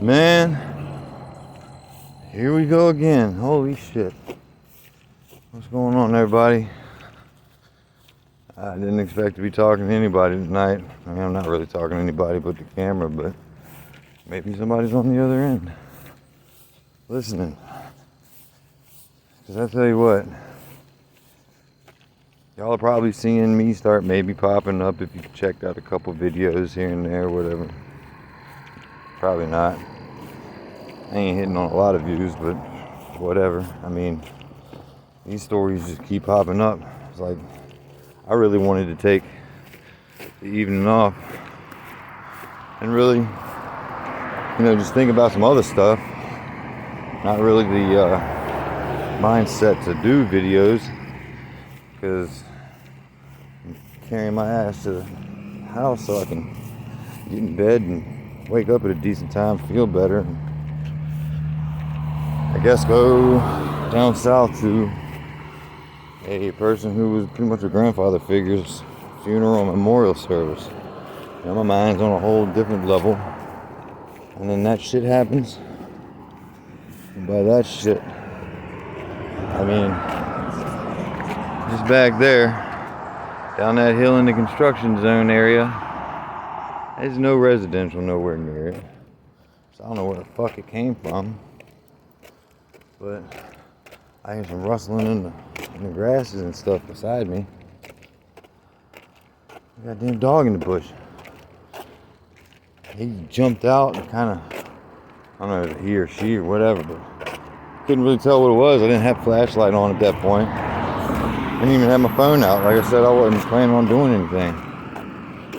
Man, here we go again. Holy shit. What's going on, everybody? I didn't expect to be talking to anybody tonight. I mean, I'm not really talking to anybody but the camera, but maybe somebody's on the other end listening. Because I tell you what, y'all are probably seeing me start maybe popping up if you've checked out a couple videos here and there, whatever. Probably not. I ain't hitting on a lot of views, but whatever. I mean, these stories just keep popping up. It's like, I really wanted to take the evening off and really, just think about some other stuff. Not really the mindset to do videos, because I'm carrying my ass to the house so I can get in bed and wake up at a decent time, feel better, and I guess go down south to a person who was pretty much a grandfather figure's funeral and memorial service. My mind's on a whole different level, and then that shit happens. And by that shit, I mean just back there, down that hill in the construction zone area, there's no residential nowhere near it. So I don't know where the fuck it came from, but I hear some rustling in the grasses and stuff beside me. Goddamn dog in the bush. He jumped out and kind of, I don't know if he or she or whatever, but couldn't really tell what it was. I didn't have a flashlight on at that point. I didn't even have my phone out. Like I said, I wasn't planning on doing anything.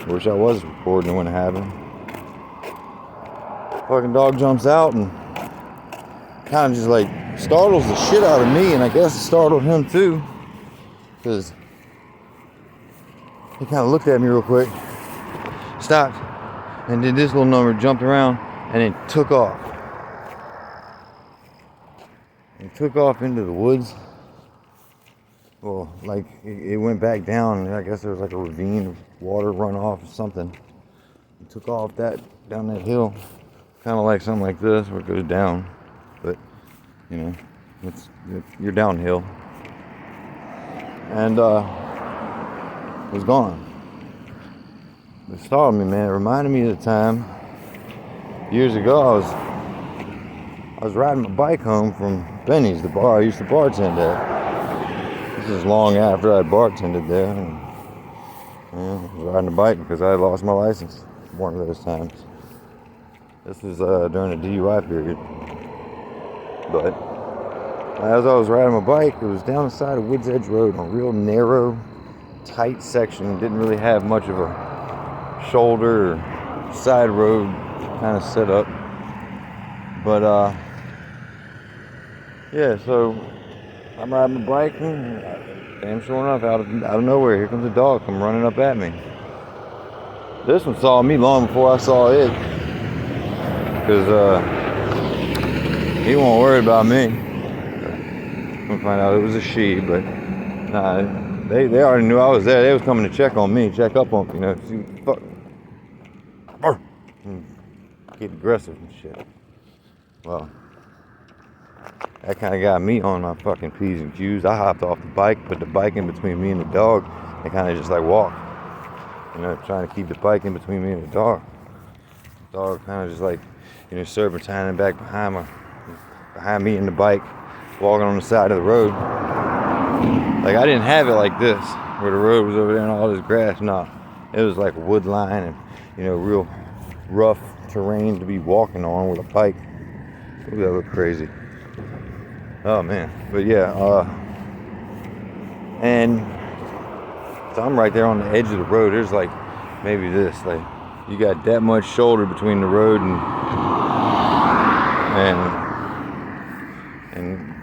I wish I was recording when it happened. Fucking dog jumps out and kind of just like startles the shit out of me, and I guess it startled him too, because he kind of looked at me real quick, stopped, and did this little number, jumped around, and then took off. He took off into the woods. Well, like it went back down, and I guess there was like a ravine of water runoff or something. He took off down that hill, kind of like something like this where it goes down, but you're downhill, and was gone. It startled me, man. It reminded me of the time years ago I was riding my bike home from Benny's, the bar I used to bartend at. This is long after I bartended there, and I was riding a bike because I had lost my license one of those times. This was during the DUI period. But as I was riding my bike, it was down the side of Woods Edge Road on a real narrow, tight section. Didn't really have much of a shoulder or side road kind of set up. But yeah, so I'm riding my bike, and damn sure enough, out of nowhere, here comes a dog come running up at me. This one saw me long before I saw it, because he won't worry about me. I'm gonna find out it was a she, but nah, they already knew I was there. They was coming to check on me, check up on me, see what the fuck. Get aggressive and shit. Well, that kind of got me on my fucking P's and Q's. I hopped off the bike, put the bike in between me and the dog, and kind of just like walked. Trying to keep the bike in between me and the dog. The dog kind of just like, serpentining back behind me and the bike, walking on the side of the road. Like, I didn't have it like this, where the road was over there and all this grass. No, it was like a wood line and, real rough terrain to be walking on with a bike. Ooh, that looked crazy. Oh man, but yeah, and so I'm right there on the edge of the road. There's like maybe this, like you got that much shoulder between the road and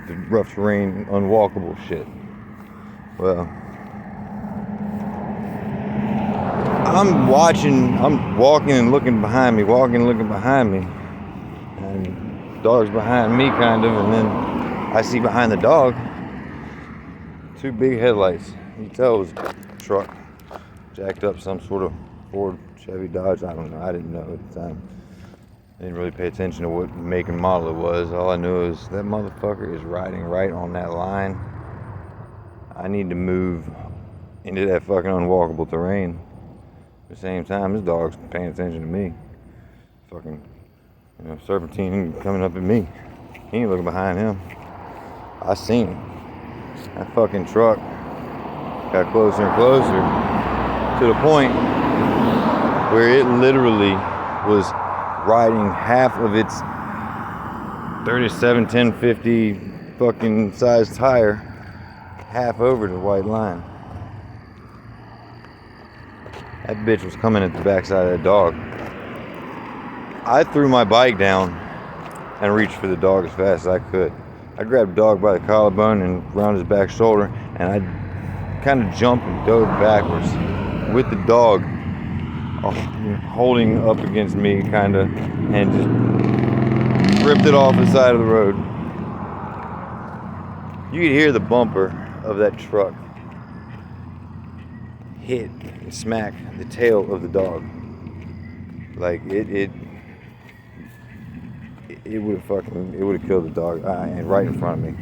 the rough terrain, unwalkable shit. Well, I'm walking and looking behind me, and the dog's behind me kind of, and then I see behind the dog two big headlights. You can tell it was a truck, jacked up, some sort of Ford, Chevy, Dodge, I don't know, I didn't know at the time. Didn't really pay attention to what make and model it was. All I knew is that motherfucker is riding right on that line. I need to move into that fucking unwalkable terrain. At the same time, this dog's paying attention to me. Fucking, serpentine coming up at me. He ain't looking behind him. I seen him. That fucking truck got closer and closer to the point where it literally was riding half of its 37 1050 fucking size tire half over the white line. That bitch was coming at the backside of that dog. I threw my bike down and reached for the dog as fast as I could. I grabbed the dog by the collarbone and around his back shoulder, and I kind of jumped and dove backwards with the dog holding up against me, kind of, and just ripped it off the side of the road. You could hear the bumper of that truck hit and smack the tail of the dog. Like it would have killed the dog, and right in front of me.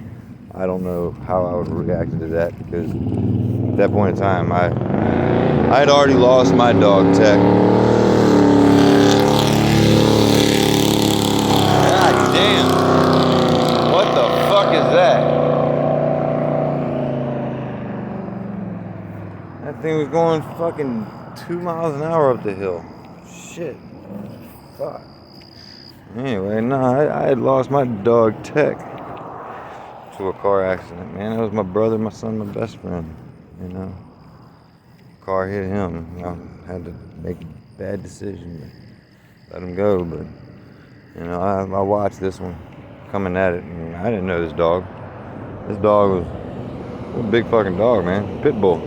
I don't know how I would have reacted to that, because at that point in time, I had already lost my dog tech. God damn! What the fuck is that? That thing was going fucking 2 miles an hour up the hill. Shit. Fuck. Anyway, I had lost my dog Tech to a car accident, man. That was my brother, my son, my best friend, Car hit him. I had to make a bad decision, let him go, but, I watched this one coming at it, and I didn't know this dog. This dog was a big fucking dog, man. Pit bull,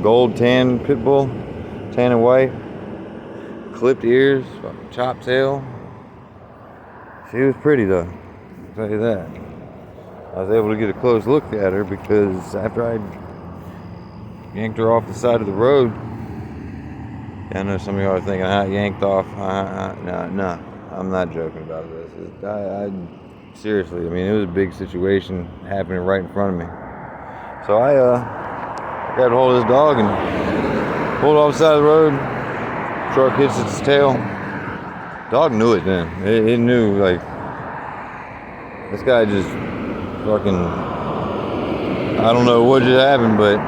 gold tan pit bull, tan and white, clipped ears, fucking chopped tail. She was pretty though, I'll tell you that. I was able to get a close look at her because after I yanked her off the side of the road, I know some of y'all are thinking, yanked off. No, I'm not joking about this. I seriously, it was a big situation happening right in front of me. So I grabbed hold of this dog and pulled off the side of the road. Truck hits its tail. Dog knew it then. It knew, like, this guy just fucking, I don't know what just happened, but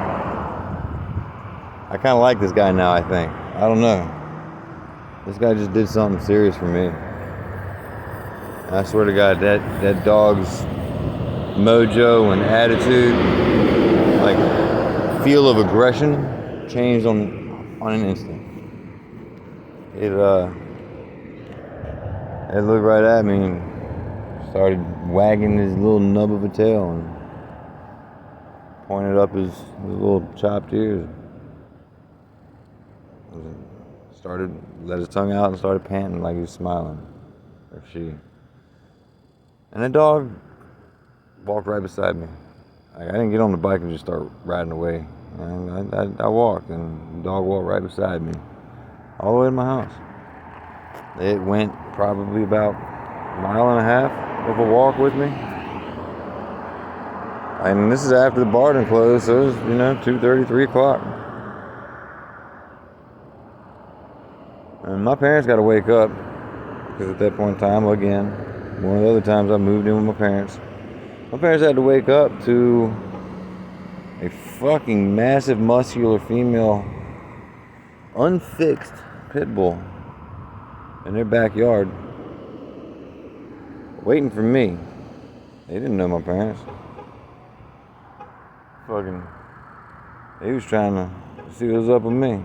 I kind of like this guy now, I think. I don't know. This guy just did something serious for me. And I swear to God, that dog's mojo and attitude, like, feel of aggression, changed on an instant. It looked right at me and started wagging his little nub of a tail and pointed up his little chopped ears. Let his tongue out and started panting like he was smiling. Or she. And the dog walked right beside me. I didn't get on the bike and just start riding away. And I walked, and the dog walked right beside me, all the way to my house. It went probably about a mile and a half of a walk with me. And this is after the bar done closed, so it was, 2:30, 3 o'clock. And my parents got to wake up, because at that point in time, again, one of the other times I moved in with my parents had to wake up to a fucking massive, muscular female, unfixed pit bull in their backyard, waiting for me. They didn't know my parents. Fucking, he was trying to see what was up with me.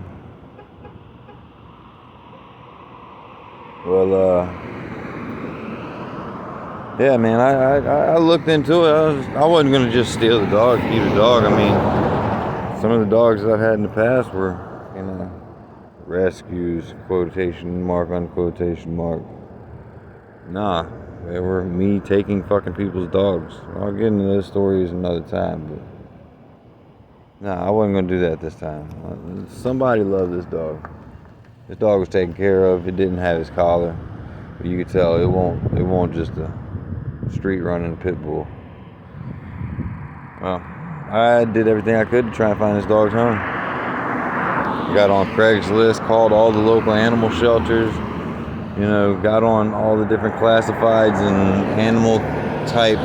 Well, yeah, man, I looked into it. I wasn't gonna just steal the dog, keep the dog. Some of the dogs that I've had in the past were, rescues, quotation mark, unquotation mark. Nah, they were me taking fucking people's dogs. I'll get into those stories another time, but nah, I wasn't gonna do that this time. Somebody loved this dog. This dog was taken care of. It didn't have his collar. But you could tell it won't just a street running pit bull. Well, I did everything I could to try and find this dog's home. Got on Craigslist, called all the local animal shelters, got on all the different classifieds and animal type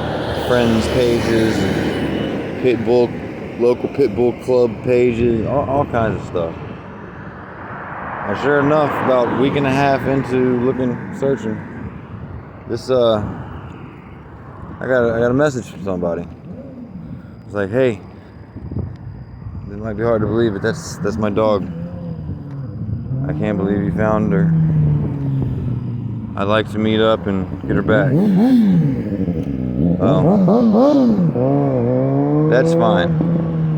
friends pages and local pit bull club pages, all kinds of stuff. And sure enough, about a week and a half into searching, this I got a message from somebody. It's like, hey, it might be hard to believe, but that's my dog. I can't believe you found her. I'd like to meet up and get her back. That's fine.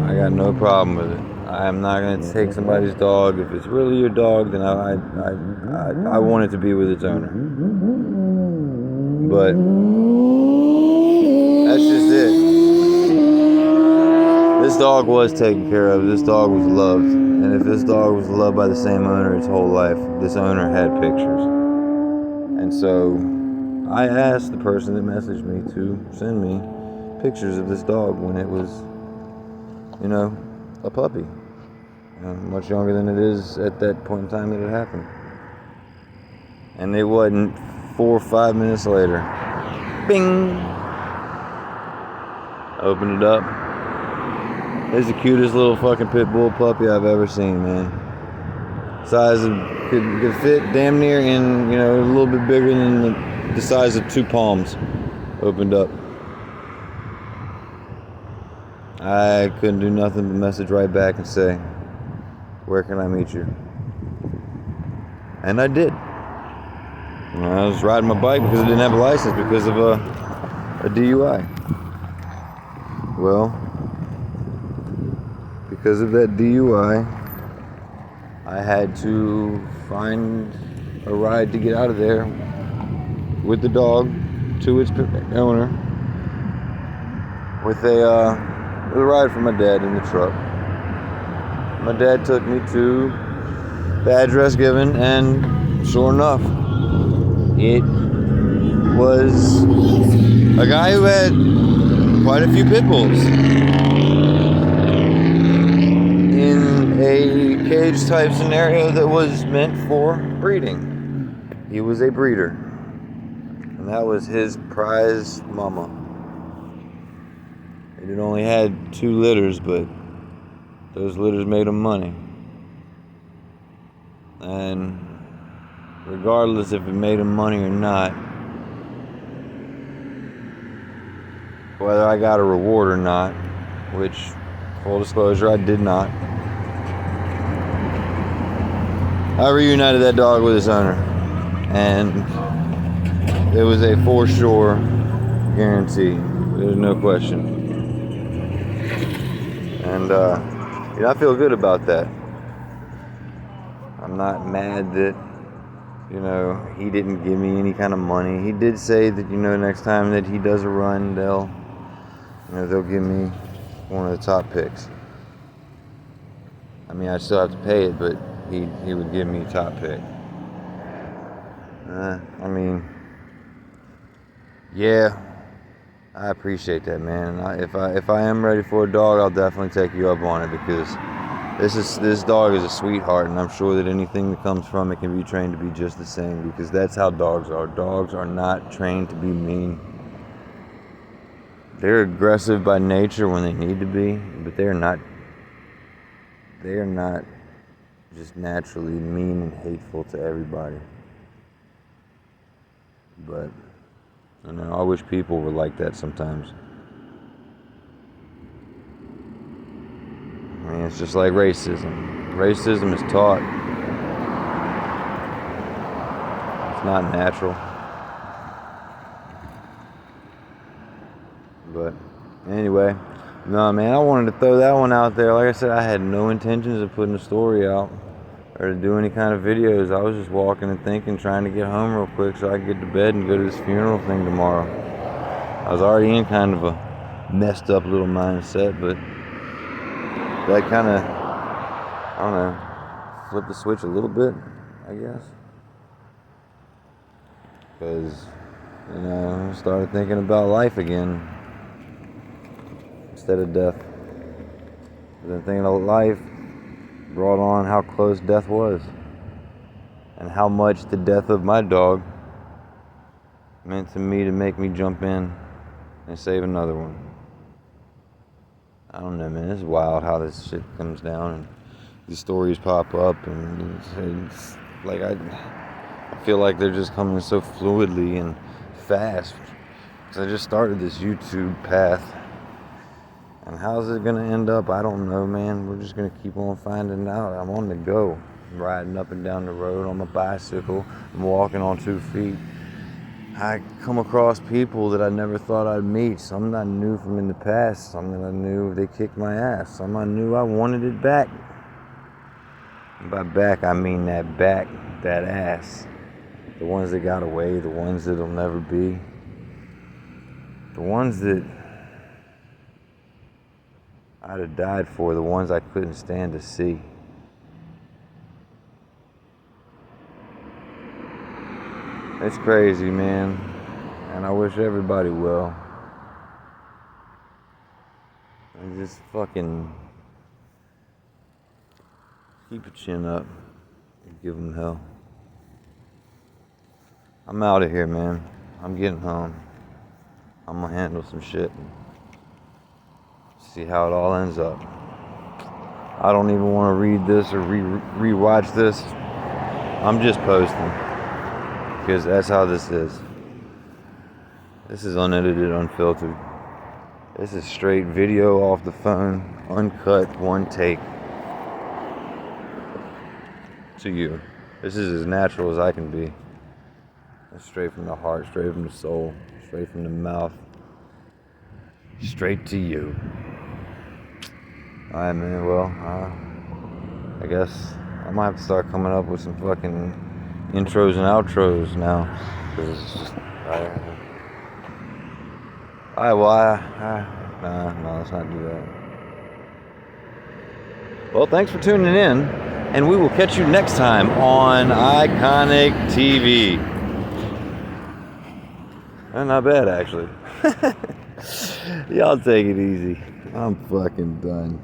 I got no problem with it. I'm not going to take somebody's dog. If it's really your dog, then I want it to be with its owner. But that's just it. This dog was taken care of. This dog was loved. And if this dog was loved by the same owner its whole life, this owner had pictures. And so I asked the person that messaged me to send me pictures of this dog when it was, a puppy. Much younger than it is at that point in time that it happened. And it wasn't 4 or 5 minutes later. Bing! Opened it up. It's the cutest little fucking pit bull puppy I've ever seen, man. Size of, could fit damn near in, a little bit bigger than the size of 2 palms. Opened up. I couldn't do nothing but message right back and say, where can I meet you? And I did. I was riding my bike because I didn't have a license because of a DUI. Well, because of that DUI, I had to find a ride to get out of there with the dog to its owner with a ride from my dad in the truck. My dad took me to the address given, and sure enough, it was a guy who had quite a few pit bulls in a cage type scenario that was meant for breeding. He was a breeder, and that was his prize mama. It had only had 2 litters, but those litters made him money. And regardless if it made him money or not, whether I got a reward or not, which, full disclosure, I did not, I reunited that dog with its owner, and it was a for sure guarantee. There's no question. And I feel good about that. I'm not mad that, he didn't give me any kind of money. He did say that, next time that he does a run, they'll give me one of the top picks. I mean, I still have to pay it, but he would give me top pick. Yeah, I appreciate that, man. If I am ready for a dog, I'll definitely take you up on it, because this dog is a sweetheart, and I'm sure that anything that comes from it can be trained to be just the same, because that's how dogs are. Dogs are not trained to be mean. They're aggressive by nature when they need to be, but they are not just naturally mean and hateful to everybody. But I wish people were like that sometimes. I mean, it's just like racism. Racism is taught. It's not natural. But anyway, no, man, I wanted to throw that one out there. Like I said, I had no intentions of putting a story out or to do any kind of videos. I was just walking and thinking, trying to get home real quick so I could get to bed and go to this funeral thing tomorrow. I was already in kind of a messed up little mindset, but that kind of, I don't know, flipped the switch a little bit, I guess. Because, I started thinking about life again instead of death. Then thinking of life brought on how close death was, and how much the death of my dog meant to me to make me jump in and save another one. I don't know, man. It's wild how this shit comes down and these stories pop up, and it's like I feel like they're just coming so fluidly and fast. Because I just started this YouTube path, and how's it gonna end up? I don't know, man. We're just gonna keep on finding out. I'm on the go. I'm riding up and down the road on my bicycle. I'm walking on 2 feet. I come across people that I never thought I'd meet. Some I knew from in the past. Some that I knew they kicked my ass. Some I knew I wanted it back. And by back, I mean that back, that ass. The ones that got away, the ones that'll never be. The ones that I'd have died for, the ones I couldn't stand to see. It's crazy, man, and I wish everybody well. And just fucking keep your chin up and give them hell. I'm out of here, man. I'm getting home. I'm gonna handle some shit and see how it all ends up. I don't even want to read this or re-watch this. I'm just posting. Because that's how this is. This is unedited, unfiltered. This is straight video off the phone, uncut, one take. To you. This is as natural as I can be. It's straight from the heart, straight from the soul, straight from the mouth. Straight to you. Alright, man, well, I guess I might have to start coming up with some fucking intros and outros now, because it's just, no, let's not do that. Well, thanks for tuning in, and we will catch you next time on Eye-conic TV. Not bad, actually. Y'all take it easy. I'm fucking done.